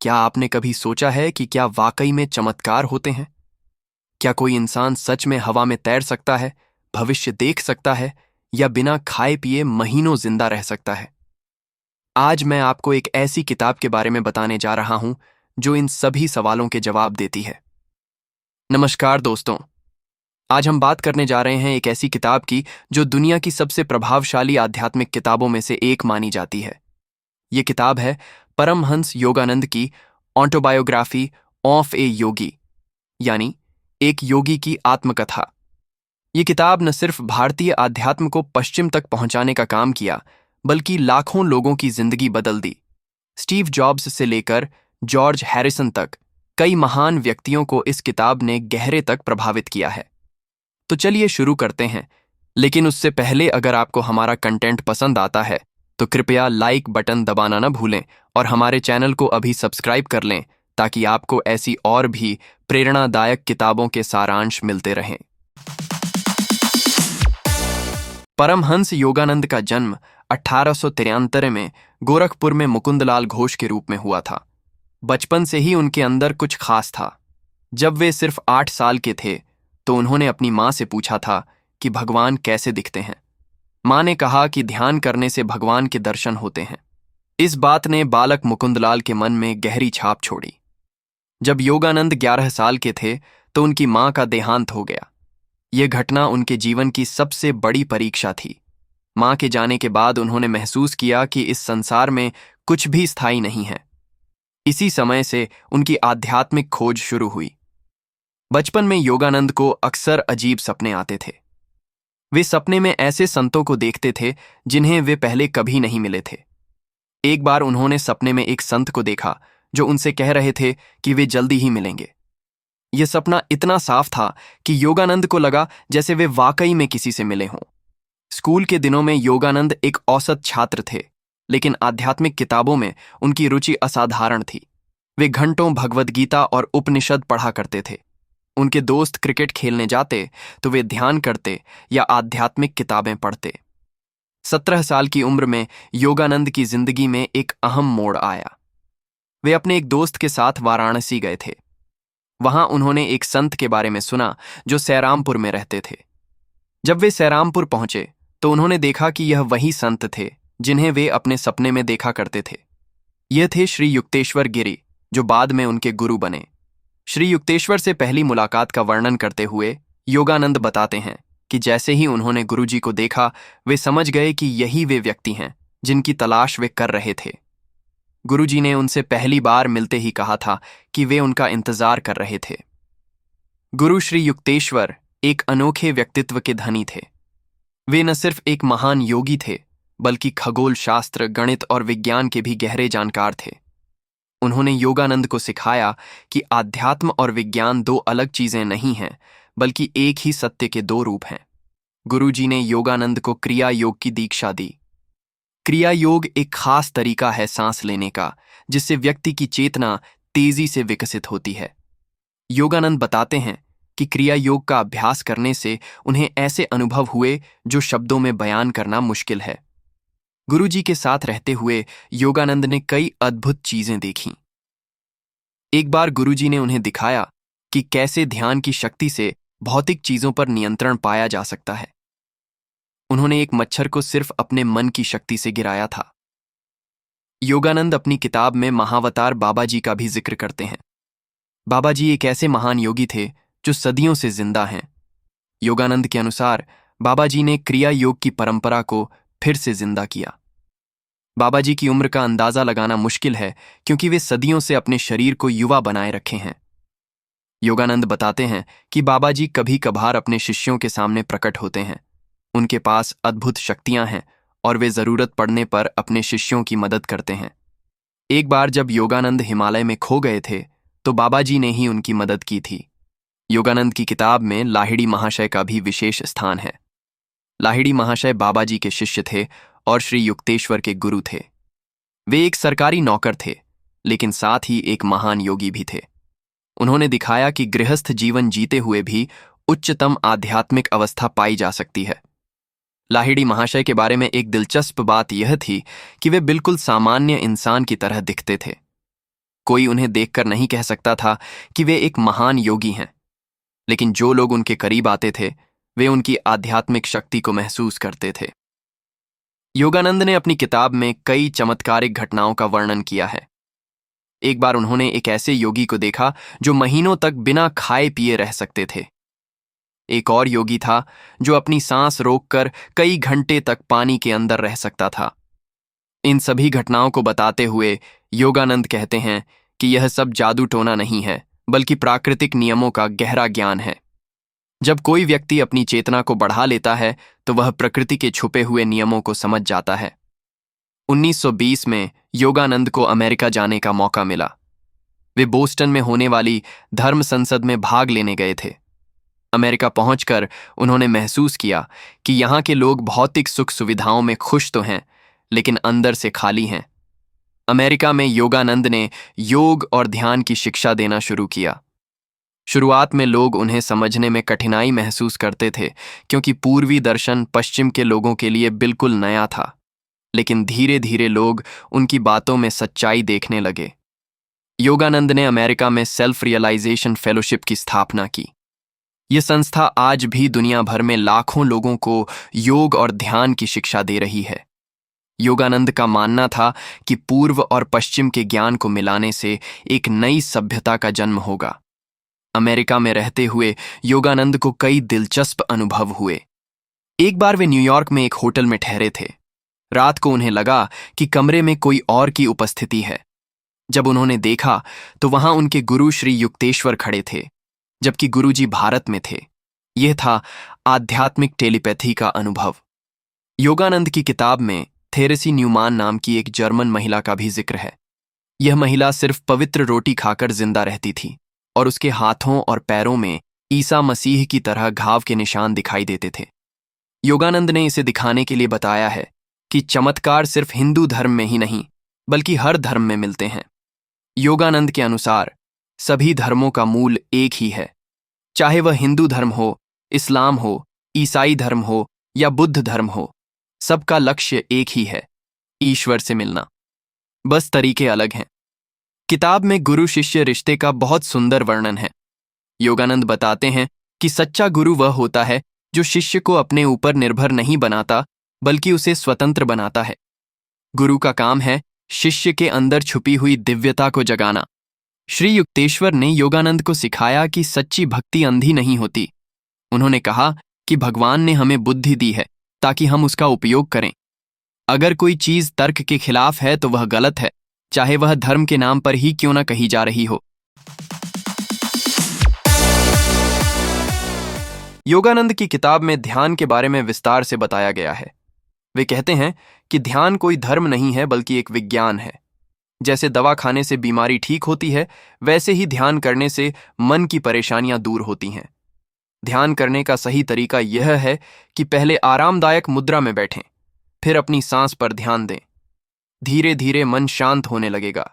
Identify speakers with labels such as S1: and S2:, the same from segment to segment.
S1: क्या आपने कभी सोचा है कि क्या वाकई में चमत्कार होते हैं? क्या कोई इंसान सच में हवा में तैर सकता है, भविष्य देख सकता है या बिना खाए पिए महीनों जिंदा रह सकता है? आज मैं आपको एक ऐसी किताब के बारे में बताने जा रहा हूं जो इन सभी सवालों के जवाब देती है। नमस्कार दोस्तों, आज हम बात करने जा रहे हैं एक ऐसी किताब की जो दुनिया की सबसे प्रभावशाली आध्यात्मिक किताबों में से एक मानी जाती है। ये किताब है परमहंस योगानंद की ऑटोबायोग्राफी ऑफ ए योगी, यानी एक योगी की आत्मकथा। ये किताब न सिर्फ भारतीय आध्यात्म को पश्चिम तक पहुंचाने का काम किया, बल्कि लाखों लोगों की जिंदगी बदल दी। स्टीव जॉब्स से लेकर जॉर्ज हैरिसन तक कई महान व्यक्तियों को इस किताब ने गहरे तक प्रभावित किया है। तो चलिए शुरू करते हैं, लेकिन उससे पहले अगर आपको हमारा कंटेंट पसंद आता है तो कृपया लाइक बटन दबाना न भूलें और हमारे चैनल को अभी सब्सक्राइब कर लें ताकि आपको ऐसी और भी प्रेरणादायक किताबों के सारांश मिलते रहें। परमहंस योगानंद का जन्म 1893 में गोरखपुर में मुकुंदलाल घोष के रूप में हुआ था। बचपन से ही उनके अंदर कुछ खास था। जब वे सिर्फ 8 साल के थे तो उन्होंने अपनी माँ से पूछा था कि भगवान कैसे दिखते हैं। माँ ने कहा कि ध्यान करने से भगवान के दर्शन होते हैं। इस बात ने बालक मुकुंदलाल के मन में गहरी छाप छोड़ी। जब योगानंद 11 साल के थे तो उनकी माँ का देहांत हो गया। यह घटना उनके जीवन की सबसे बड़ी परीक्षा थी। माँ के जाने के बाद उन्होंने महसूस किया कि इस संसार में कुछ भी स्थायी नहीं है। इसी समय से उनकी आध्यात्मिक खोज शुरू हुई। बचपन में योगानंद को अक्सर अजीब सपने आते थे। वे सपने में ऐसे संतों को देखते थे जिन्हें वे पहले कभी नहीं मिले थे। एक बार उन्होंने सपने में एक संत को देखा जो उनसे कह रहे थे कि वे जल्दी ही मिलेंगे। यह सपना इतना साफ था कि योगानंद को लगा जैसे वे वाकई में किसी से मिले हों। स्कूल के दिनों में योगानंद एक औसत छात्र थे, लेकिन आध्यात्मिक किताबों में उनकी रुचि असाधारण थी। वे घंटों भगवद गीता और उपनिषद पढ़ा करते थे। उनके दोस्त क्रिकेट खेलने जाते तो वे ध्यान करते या आध्यात्मिक किताबें पढ़ते। 17 साल की उम्र में योगानंद की जिंदगी में एक अहम मोड़ आया। वे अपने एक दोस्त के साथ वाराणसी गए थे। वहां उन्होंने एक संत के बारे में सुना जो सैरामपुर में रहते थे। जब वे सैरामपुर पहुंचे तो उन्होंने देखा कि यह वही संत थे जिन्हें वे अपने सपने में देखा करते थे। यह थे श्री युक्तेश्वर गिरी, जो बाद में उनके गुरु बने। श्री युक्तेश्वर से पहली मुलाकात का वर्णन करते हुए योगानंद बताते हैं कि जैसे ही उन्होंने गुरुजी को देखा, वे समझ गए कि यही वे व्यक्ति हैं जिनकी तलाश वे कर रहे थे। गुरुजी ने उनसे पहली बार मिलते ही कहा था कि वे उनका इंतजार कर रहे थे। गुरु श्री युक्तेश्वर एक अनोखे व्यक्तित्व के धनी थे। वे न सिर्फ एक महान योगी थे, बल्कि खगोल शास्त्र, गणित और विज्ञान के भी गहरे जानकार थे। उन्होंने योगानंद को सिखाया कि आध्यात्म और विज्ञान दो अलग चीजें नहीं हैं, बल्कि एक ही सत्य के दो रूप हैं। गुरुजी ने योगानंद को क्रिया योग की दीक्षा दी। क्रिया योग एक खास तरीका है सांस लेने का, जिससे व्यक्ति की चेतना तेजी से विकसित होती है। योगानंद बताते हैं कि क्रिया योग का अभ्यास करने से उन्हें ऐसे अनुभव हुए जो शब्दों में बयान करना मुश्किल है। गुरुजी के साथ रहते हुए योगानंद ने कई अद्भुत चीजें देखीं। एक बार गुरुजी ने उन्हें दिखाया कि कैसे ध्यान की शक्ति से भौतिक चीजों पर नियंत्रण पाया जा सकता है। उन्होंने एक मच्छर को सिर्फ अपने मन की शक्ति से गिराया था। योगानंद अपनी किताब में महावतार बाबा जी का भी जिक्र करते हैं। बाबा जी एक ऐसे महान योगी थे जो सदियों से जिंदा हैं। योगानंद के अनुसार बाबा जी ने क्रिया योग की परंपरा को फिर से जिंदा किया। बाबा जी की उम्र का अंदाजा लगाना मुश्किल है क्योंकि वे सदियों से अपने शरीर को युवा बनाए रखे हैं। योगानंद बताते हैं कि बाबा जी कभी कभार अपने शिष्यों के सामने प्रकट होते हैं। उनके पास अद्भुत शक्तियां हैं और वे जरूरत पड़ने पर अपने शिष्यों की मदद करते हैं। एक बार जब योगानंद हिमालय में खो गए थे तो बाबा जी ने ही उनकी मदद की थी। योगानंद की किताब में लाहिड़ी महाशय का भी विशेष स्थान है। लाहिड़ी महाशय बाबा जी के शिष्य थे और श्री युक्तेश्वर के गुरु थे। वे एक सरकारी नौकर थे, लेकिन साथ ही एक महान योगी भी थे। उन्होंने दिखाया कि गृहस्थ जीवन जीते हुए भी उच्चतम आध्यात्मिक अवस्था पाई जा सकती है। लाहिड़ी महाशय के बारे में एक दिलचस्प बात यह थी कि वे बिल्कुल सामान्य इंसान की तरह दिखते थे। कोई उन्हें देखकर नहीं कह सकता था कि वे एक महान योगी हैं, लेकिन जो लोग उनके करीब आते थे वे उनकी आध्यात्मिक शक्ति को महसूस करते थे। योगानंद ने अपनी किताब में कई चमत्कारिक घटनाओं का वर्णन किया है। एक बार उन्होंने एक ऐसे योगी को देखा जो महीनों तक बिना खाए पिए रह सकते थे। एक और योगी था जो अपनी सांस रोककर कई घंटे तक पानी के अंदर रह सकता था। इन सभी घटनाओं को बताते हुए योगानंद कहते हैं कि यह सब जादू टोना नहीं है, बल्कि प्राकृतिक नियमों का गहरा ज्ञान है। जब कोई व्यक्ति अपनी चेतना को बढ़ा लेता है तो वह प्रकृति के छुपे हुए नियमों को समझ जाता है। 1920 में योगानंद को अमेरिका जाने का मौका मिला। वे बोस्टन में होने वाली धर्म संसद में भाग लेने गए थे। अमेरिका पहुंचकर उन्होंने महसूस किया कि यहाँ के लोग भौतिक सुख सुविधाओं में खुश तो हैं, लेकिन अंदर से खाली हैं। अमेरिका में योगानंद ने योग और ध्यान की शिक्षा देना शुरू किया। शुरुआत में लोग उन्हें समझने में कठिनाई महसूस करते थे, क्योंकि पूर्वी दर्शन पश्चिम के लोगों के लिए बिल्कुल नया था, लेकिन धीरे धीरे लोग उनकी बातों में सच्चाई देखने लगे। योगानंद ने अमेरिका में सेल्फ रियलाइजेशन फेलोशिप की स्थापना की। यह संस्था आज भी दुनिया भर में लाखों लोगों को योग और ध्यान की शिक्षा दे रही है। योगानंद का मानना था कि पूर्व और पश्चिम के ज्ञान को मिलाने से एक नई सभ्यता का जन्म होगा। अमेरिका में रहते हुए योगानंद को कई दिलचस्प अनुभव हुए। एक बार वे न्यूयॉर्क में एक होटल में ठहरे थे। रात को उन्हें लगा कि कमरे में कोई और की उपस्थिति है। जब उन्होंने देखा तो वहां उनके गुरु श्री युक्तेश्वर खड़े थे, जबकि गुरुजी भारत में थे। यह था आध्यात्मिक टेलीपैथी का अनुभव। योगानंद की किताब में थेरेसी न्यूमान नाम की एक जर्मन महिला का भी जिक्र है। यह महिला सिर्फ पवित्र रोटी खाकर जिंदा रहती थी और उसके हाथों और पैरों में ईसा मसीह की तरह घाव के निशान दिखाई देते थे। योगानंद ने इसे दिखाने के लिए बताया है कि चमत्कार सिर्फ हिंदू धर्म में ही नहीं, बल्कि हर धर्म में मिलते हैं। योगानंद के अनुसार सभी धर्मों का मूल एक ही है, चाहे वह हिंदू धर्म हो, इस्लाम हो, ईसाई धर्म हो या बुद्ध धर्म हो। सबका लक्ष्य एक ही है, ईश्वर से मिलना। बस तरीके अलग हैं। किताब में गुरु शिष्य रिश्ते का बहुत सुंदर वर्णन है। योगानंद बताते हैं कि सच्चा गुरु वह होता है जो शिष्य को अपने ऊपर निर्भर नहीं बनाता, बल्कि उसे स्वतंत्र बनाता है। गुरु का काम है शिष्य के अंदर छुपी हुई दिव्यता को जगाना। श्री युक्तेश्वर ने योगानंद को सिखाया कि सच्ची भक्ति अंधी नहीं होती। उन्होंने कहा कि भगवान ने हमें बुद्धि दी है ताकि हम उसका उपयोग करें। अगर कोई चीज तर्क के खिलाफ है तो वह गलत है, चाहे वह धर्म के नाम पर ही क्यों न कही जा रही हो। योगानंद की किताब में ध्यान के बारे में विस्तार से बताया गया है। वे कहते हैं कि ध्यान कोई धर्म नहीं है, बल्कि एक विज्ञान है। जैसे दवा खाने से बीमारी ठीक होती है, वैसे ही ध्यान करने से मन की परेशानियां दूर होती हैं। ध्यान करने का सही तरीका यह है कि पहले आरामदायक मुद्रा में बैठें, फिर अपनी सांस पर ध्यान दें। धीरे धीरे मन शांत होने लगेगा।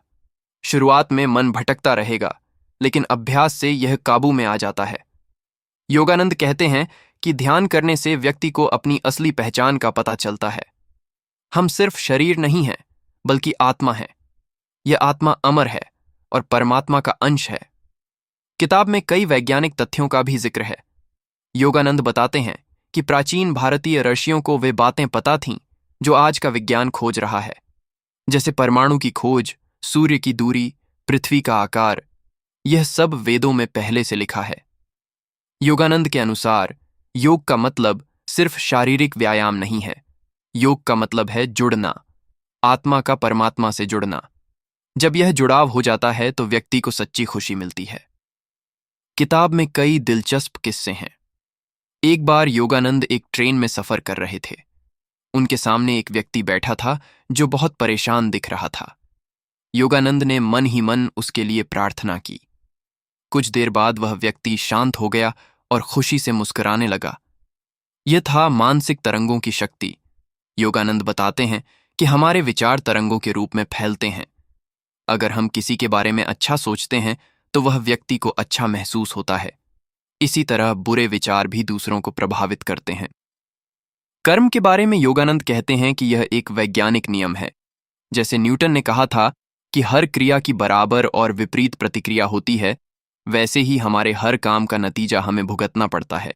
S1: शुरुआत में मन भटकता रहेगा, लेकिन अभ्यास से यह काबू में आ जाता है। योगानंद कहते हैं कि ध्यान करने से व्यक्ति को अपनी असली पहचान का पता चलता है। हम सिर्फ शरीर नहीं हैं, बल्कि आत्मा है। यह आत्मा अमर है और परमात्मा का अंश है। किताब में कई वैज्ञानिक तथ्यों का भी जिक्र है। योगानंद बताते हैं कि प्राचीन भारतीय ऋषियों को वे बातें पता थीं जो आज का विज्ञान खोज रहा है, जैसे परमाणु की खोज, सूर्य की दूरी, पृथ्वी का आकार। यह सब वेदों में पहले से लिखा है। योगानंद के अनुसार योग का मतलब सिर्फ शारीरिक व्यायाम नहीं है। योग का मतलब है जुड़ना, आत्मा का परमात्मा से जुड़ना। जब यह जुड़ाव हो जाता है तो व्यक्ति को सच्ची खुशी मिलती है। किताब में कई दिलचस्प किस्से हैं। एक बार योगानंद एक ट्रेन में सफर कर रहे थे। उनके सामने एक व्यक्ति बैठा था जो बहुत परेशान दिख रहा था। योगानंद ने मन ही मन उसके लिए प्रार्थना की। कुछ देर बाद वह व्यक्ति शांत हो गया और खुशी से मुस्कुराने लगा। यह था मानसिक तरंगों की शक्ति। योगानंद बताते हैं कि हमारे विचार तरंगों के रूप में फैलते हैं। अगर हम किसी के बारे में अच्छा सोचते हैं तो वह व्यक्ति को अच्छा महसूस होता है। इसी तरह बुरे विचार भी दूसरों को प्रभावित करते हैं। कर्म के बारे में योगानंद कहते हैं कि यह एक वैज्ञानिक नियम है। जैसे न्यूटन ने कहा था कि हर क्रिया की बराबर और विपरीत प्रतिक्रिया होती है, वैसे ही हमारे हर काम का नतीजा हमें भुगतना पड़ता है।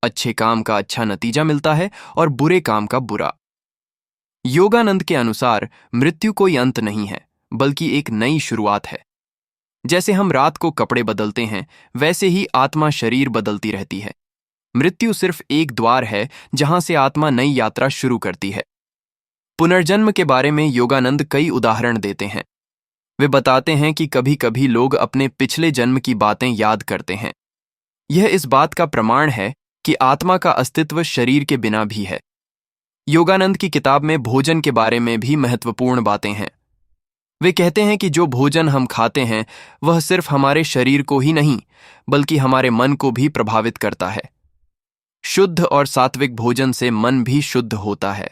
S1: अच्छे काम का अच्छा नतीजा मिलता है और बुरे काम का बुरा। योगानंद के अनुसार मृत्यु कोई अंत नहीं है, बल्कि एक नई शुरुआत है। जैसे हम रात को कपड़े बदलते हैं, वैसे ही आत्मा शरीर बदलती रहती है। मृत्यु सिर्फ एक द्वार है जहां से आत्मा नई यात्रा शुरू करती है। पुनर्जन्म के बारे में योगानंद कई उदाहरण देते हैं। वे बताते हैं कि कभी कभी लोग अपने पिछले जन्म की बातें याद करते हैं। यह इस बात का प्रमाण है कि आत्मा का अस्तित्व शरीर के बिना भी है। योगानंद की किताब में भोजन के बारे में भी महत्वपूर्ण बातें हैं। वे कहते हैं कि जो भोजन हम खाते हैं वह सिर्फ हमारे शरीर को ही नहीं, बल्कि हमारे मन को भी प्रभावित करता है। शुद्ध और सात्विक भोजन से मन भी शुद्ध होता है।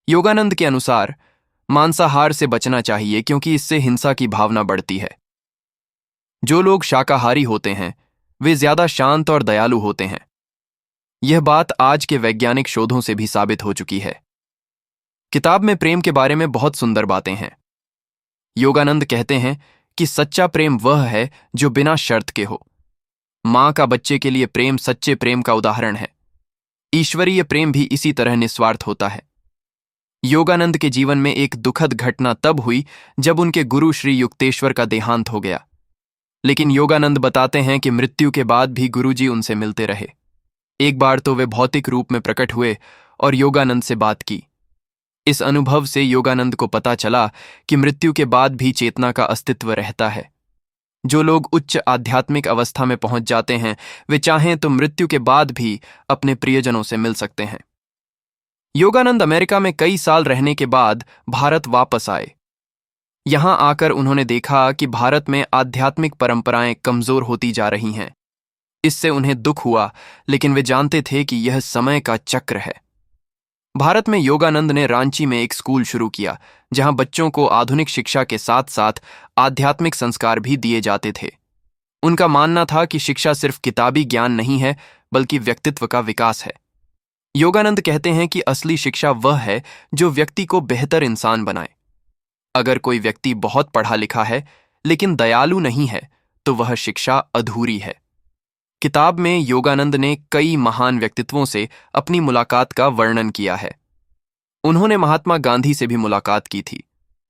S1: योगानंद के अनुसार मांसाहार से बचना चाहिए क्योंकि इससे हिंसा की भावना बढ़ती है। जो लोग शाकाहारी होते हैं वे ज्यादा शांत और दयालु होते हैं। यह बात आज के वैज्ञानिक शोधों से भी साबित हो चुकी है। किताब में प्रेम के बारे में बहुत सुंदर बातें हैं। योगानंद कहते हैं कि सच्चा प्रेम वह है जो बिना शर्त के हो। मां का बच्चे के लिए प्रेम सच्चे प्रेम का उदाहरण है। ईश्वरीय प्रेम भी इसी तरह निस्वार्थ होता है। योगानंद के जीवन में एक दुखद घटना तब हुई जब उनके गुरु श्री युक्तेश्वर का देहांत हो गया। लेकिन योगानंद बताते हैं कि मृत्यु के बाद भी गुरुजी उनसे मिलते रहे। एक बार तो वे भौतिक रूप में प्रकट हुए और योगानंद से बात की। इस अनुभव से योगानंद को पता चला कि मृत्यु के बाद भी चेतना का अस्तित्व रहता है। जो लोग उच्च आध्यात्मिक अवस्था में पहुंच जाते हैं वे चाहें तो मृत्यु के बाद भी अपने प्रियजनों से मिल सकते हैं। योगानंद अमेरिका में कई साल रहने के बाद भारत वापस आए। यहां आकर उन्होंने देखा कि भारत में आध्यात्मिक परंपराएं कमजोर होती जा रही हैं। इससे उन्हें दुख हुआ, लेकिन वे जानते थे कि यह समय का चक्र है। भारत में योगानंद ने रांची में एक स्कूल शुरू किया जहां बच्चों को आधुनिक शिक्षा के साथ साथ आध्यात्मिक संस्कार भी दिए जाते थे। उनका मानना था कि शिक्षा सिर्फ किताबी ज्ञान नहीं है, बल्कि व्यक्तित्व का विकास है। योगानंद कहते हैं कि असली शिक्षा वह है जो व्यक्ति को बेहतर इंसान बनाए। अगर कोई व्यक्ति बहुत पढ़ा लिखा है लेकिन दयालु नहीं है तो वह शिक्षा अधूरी है। किताब में योगानंद ने कई महान व्यक्तित्वों से अपनी मुलाकात का वर्णन किया है। उन्होंने महात्मा गांधी से भी मुलाकात की थी।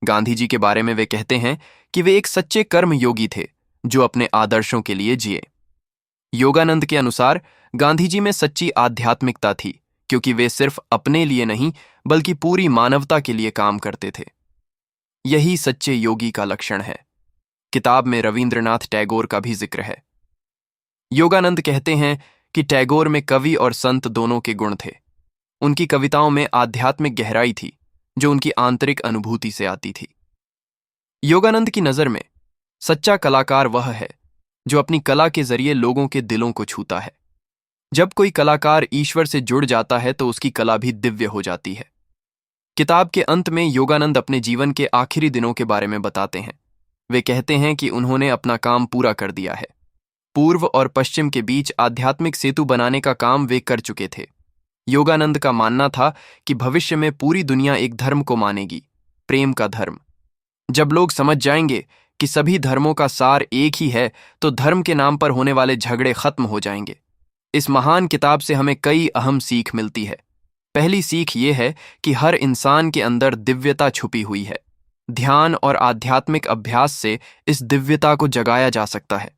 S1: गांधी जी के बारे में वे कहते हैं कि वे एक सच्चे कर्म योगी थे जो अपने आदर्शों के लिए जिए। योगानंद के अनुसार गांधी जी में सच्ची आध्यात्मिकता थी क्योंकि वे सिर्फ अपने लिए नहीं बल्कि पूरी मानवता के लिए काम करते थे। यही सच्चे योगी का लक्षण है। किताब में रविंद्रनाथ टैगोर का भी जिक्र है। योगानंद कहते हैं कि टैगोर में कवि और संत दोनों के गुण थे। उनकी कविताओं में आध्यात्मिक गहराई थी जो उनकी आंतरिक अनुभूति से आती थी। योगानंद की नज़र में सच्चा कलाकार वह है जो अपनी कला के जरिए लोगों के दिलों को छूता है। जब कोई कलाकार ईश्वर से जुड़ जाता है तो उसकी कला भी दिव्य हो जाती है। किताब के अंत में योगानंद अपने जीवन के आखिरी दिनों के बारे में बताते हैं। वे कहते हैं कि उन्होंने अपना काम पूरा कर दिया है। पूर्व और पश्चिम के बीच आध्यात्मिक सेतु बनाने का काम वे कर चुके थे। योगानंद का मानना था कि भविष्य में पूरी दुनिया एक धर्म को मानेगी, प्रेम का धर्म। जब लोग समझ जाएंगे कि सभी धर्मों का सार एक ही है तो धर्म के नाम पर होने वाले झगड़े खत्म हो जाएंगे। इस महान किताब से हमें कई अहम सीख मिलती है। पहली सीख ये है कि हर इंसान के अंदर दिव्यता छुपी हुई है। ध्यान और आध्यात्मिक अभ्यास से इस दिव्यता को जगाया जा सकता है।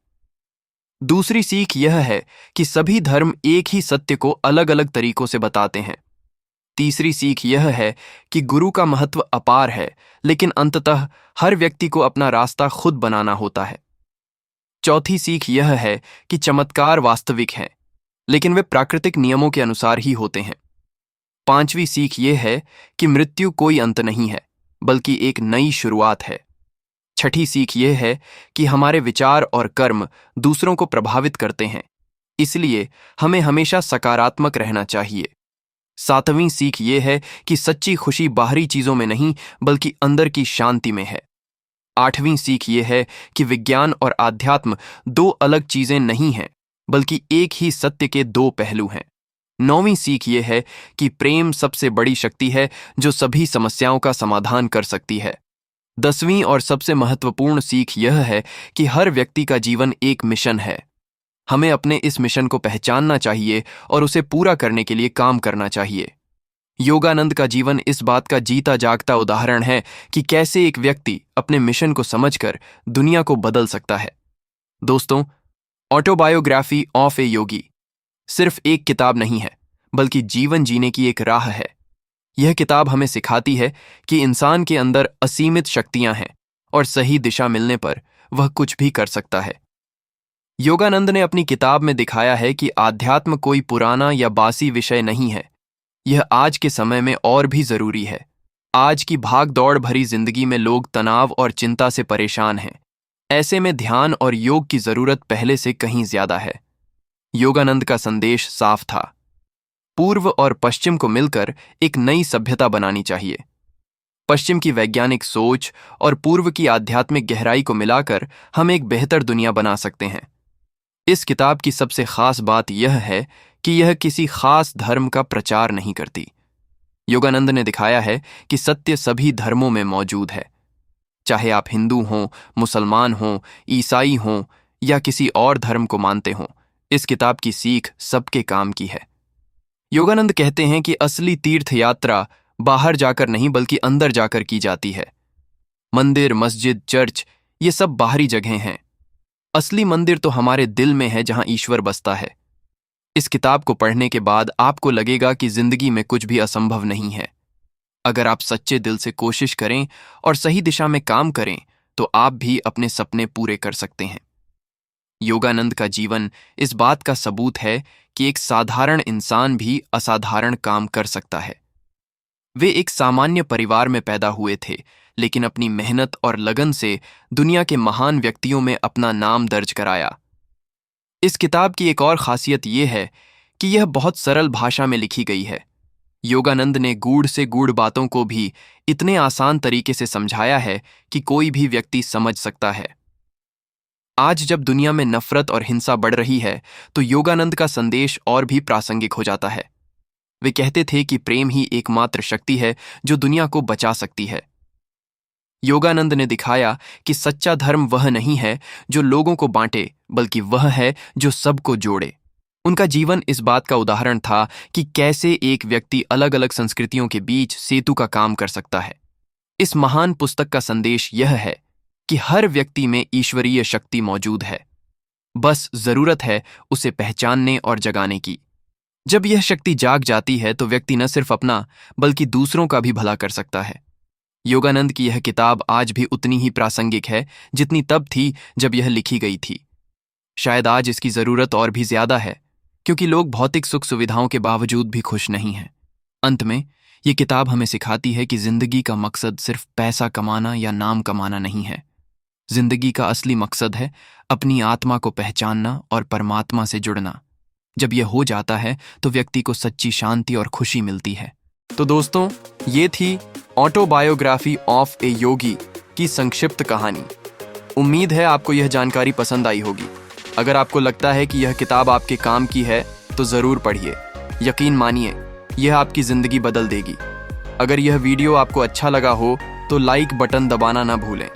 S1: दूसरी सीख यह है कि सभी धर्म एक ही सत्य को अलग अलग तरीकों से बताते हैं। तीसरी सीख यह है कि गुरु का महत्व अपार है, लेकिन अंततः हर व्यक्ति को अपना रास्ता खुद बनाना होता है। चौथी सीख यह है कि चमत्कार वास्तविक हैं, लेकिन वे प्राकृतिक नियमों के अनुसार ही होते हैं। पांचवी सीख यह है कि मृत्यु कोई अंत नहीं है, बल्कि एक नई शुरुआत है। छठी सीख यह है कि हमारे विचार और कर्म दूसरों को प्रभावित करते हैं, इसलिए हमें हमेशा सकारात्मक रहना चाहिए। सातवीं सीख यह है कि सच्ची खुशी बाहरी चीजों में नहीं बल्कि अंदर की शांति में है। आठवीं सीख यह है कि विज्ञान और आध्यात्म दो अलग चीजें नहीं हैं, बल्कि एक ही सत्य के दो पहलू हैं। नौवीं सीख यह है कि प्रेम सबसे बड़ी शक्ति है जो सभी समस्याओं का समाधान कर सकती है। 10वीं और सबसे महत्वपूर्ण सीख यह है कि हर व्यक्ति का जीवन एक मिशन है। हमें अपने इस मिशन को पहचानना चाहिए और उसे पूरा करने के लिए काम करना चाहिए। योगानंद का जीवन इस बात का जीता जागता उदाहरण है कि कैसे एक व्यक्ति अपने मिशन को समझकर दुनिया को बदल सकता है। दोस्तों, ऑटोबायोग्राफी ऑफ ए योगी सिर्फ एक किताब नहीं है, बल्कि जीवन जीने की एक राह है। यह किताब हमें सिखाती है कि इंसान के अंदर असीमित शक्तियां हैं और सही दिशा मिलने पर वह कुछ भी कर सकता है। योगानंद ने अपनी किताब में दिखाया है कि आध्यात्म कोई पुराना या बासी विषय नहीं है। यह आज के समय में और भी जरूरी है। आज की भाग दौड़ भरी जिंदगी में लोग तनाव और चिंता से परेशान हैं। ऐसे में ध्यान और योग की जरूरत पहले से कहीं ज्यादा है। योगानंद का संदेश साफ था। पूर्व और पश्चिम को मिलकर एक नई सभ्यता बनानी चाहिए। पश्चिम की वैज्ञानिक सोच और पूर्व की आध्यात्मिक गहराई को मिलाकर हम एक बेहतर दुनिया बना सकते हैं। इस किताब की सबसे खास बात यह है कि यह किसी खास धर्म का प्रचार नहीं करती। योगानंद ने दिखाया है कि सत्य सभी धर्मों में मौजूद है। चाहे आप हिंदू हों, मुसलमान हों, ईसाई हों या किसी और धर्म को मानते हों, इस किताब की सीख सबके काम की है। योगानंद कहते हैं कि असली तीर्थ यात्रा बाहर जाकर नहीं बल्कि अंदर जाकर की जाती है। मंदिर, मस्जिद, चर्च ये सब बाहरी जगह हैं। असली मंदिर तो हमारे दिल में है, जहां ईश्वर बसता है। इस किताब को पढ़ने के बाद आपको लगेगा कि जिंदगी में कुछ भी असंभव नहीं है। अगर आप सच्चे दिल से कोशिश करें और सही दिशा में काम करें तो आप भी अपने सपने पूरे कर सकते हैं। योगानंद का जीवन इस बात का सबूत है कि एक साधारण इंसान भी असाधारण काम कर सकता है। वे एक सामान्य परिवार में पैदा हुए थे, लेकिन अपनी मेहनत और लगन से दुनिया के महान व्यक्तियों में अपना नाम दर्ज कराया। इस किताब की एक और खासियत यह है कि यह बहुत सरल भाषा में लिखी गई है। योगानंद ने गूढ़ से गूढ़ बातों को भी इतने आसान तरीके से समझाया है कि कोई भी व्यक्ति समझ सकता है। आज जब दुनिया में नफरत और हिंसा बढ़ रही है, तो योगानंद का संदेश और भी प्रासंगिक हो जाता है। वे कहते थे कि प्रेम ही एकमात्र शक्ति है जो दुनिया को बचा सकती है। योगानंद ने दिखाया कि सच्चा धर्म वह नहीं है जो लोगों को बांटे, बल्कि वह है जो सबको जोड़े। उनका जीवन इस बात का उदाहरण था कि कैसे एक व्यक्ति अलग अलग संस्कृतियों के बीच सेतु का काम कर सकता है। इस महान पुस्तक का संदेश यह है कि हर व्यक्ति में ईश्वरीय शक्ति मौजूद है, बस जरूरत है उसे पहचानने और जगाने की। जब यह शक्ति जाग जाती है तो व्यक्ति न सिर्फ अपना बल्कि दूसरों का भी भला कर सकता है। योगानंद की यह किताब आज भी उतनी ही प्रासंगिक है जितनी तब थी जब यह लिखी गई थी। शायद आज इसकी जरूरत और भी ज्यादा है, क्योंकि लोग भौतिक सुख सुविधाओं के बावजूद भी खुश नहीं हैं। अंत में ये किताब हमें सिखाती है कि जिंदगी का मकसद सिर्फ पैसा कमाना या नाम कमाना नहीं है। जिंदगी का असली मकसद है अपनी आत्मा को पहचानना और परमात्मा से जुड़ना। जब यह हो जाता है तो व्यक्ति को सच्ची शांति और खुशी मिलती है। तो दोस्तों, ये थी ऑटोबायोग्राफी ऑफ ए योगी की संक्षिप्त कहानी। उम्मीद है आपको यह जानकारी पसंद आई होगी। अगर आपको लगता है कि यह किताब आपके काम की है तो ज़रूर पढ़िए। यकीन मानिए, यह आपकी ज़िंदगी बदल देगी। अगर यह वीडियो आपको अच्छा लगा हो तो लाइक बटन दबाना ना भूलें।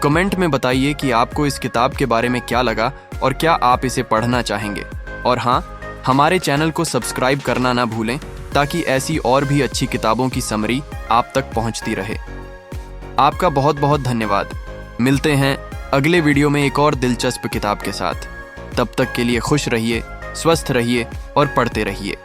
S1: कमेंट में बताइए कि आपको इस किताब के बारे में क्या लगा और क्या आप इसे पढ़ना चाहेंगे। और हाँ, हमारे चैनल को सब्सक्राइब करना ना भूलें ताकि ऐसी और भी अच्छी किताबों की समरी आप तक पहुंचती रहे। आपका बहुत बहुत धन्यवाद। मिलते हैं अगले वीडियो में एक और दिलचस्प किताब के साथ। तब तक के लिए खुश रहिए, स्वस्थ रहिए और पढ़ते रहिए।